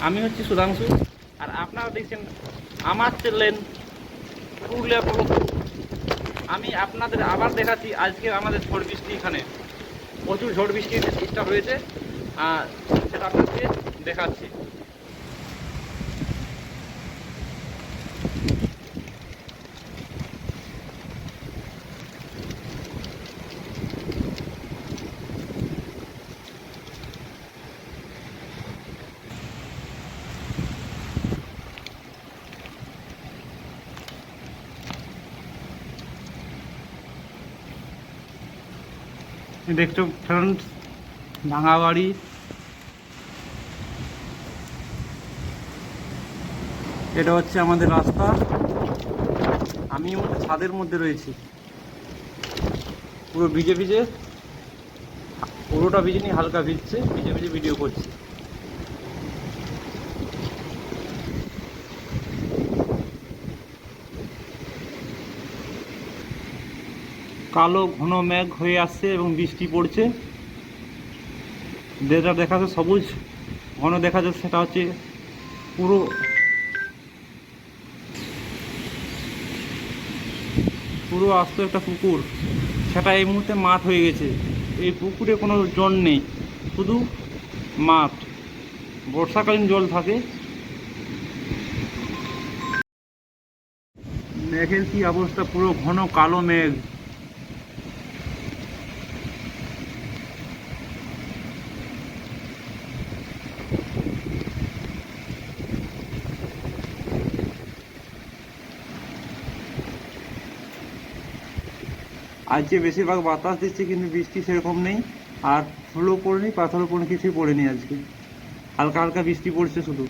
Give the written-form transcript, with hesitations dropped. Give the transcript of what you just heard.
আমি হচ্ছি সুধাংশু, আর আপনারা দেখছেন আমার চ্যানেল পুরুলিয়া ব্লগ। আমি আপনাদের আবার দেখাচ্ছি আজকে আমাদের ঝড় বৃষ্টি, এখানে প্রচুর ঝড় বৃষ্টি স্টার্ট হয়েছে, আর সেটা আপনাদেরকে দেখাচ্ছি। দেখছো ফ্রেন্ডস, ভাঙা বাড়ি, এটা হচ্ছে আমাদের রাস্তা। আমিও ছাদের মধ্যে রয়েছি, পুরো ভিজে ভিজে, পুরোটা ভিজে নিয়ে হালকা ভিজছে, ভিজে ভিজে ভিডিও করছি। কালো ঘন মেঘ হয়ে আসছে এবং বৃষ্টি পড়ছে। যেটা দেখা যাচ্ছে সবুজ ঘন দেখা যাচ্ছে, সেটা হচ্ছে পুরো পুরো আস্ত একটা পুকুর, সেটা এই মুহূর্তে মাঠ হয়ে গেছে। এই পুকুরে কোনো জল নেই, শুধু মাঠ। বর্ষাকালীন জল থাকে। মেঘের কি অবস্থা, পুরো ঘন কালো মেঘ। আজকে বেশিরভাগ বাতাস দিচ্ছে, কিন্তু বৃষ্টি সেরকম নেই। আর ধুলো পড়েনি, পাথরও পড়েনি, কিছুই পড়েনি আজকে। হালকা হালকা বৃষ্টি পড়ছে শুধু।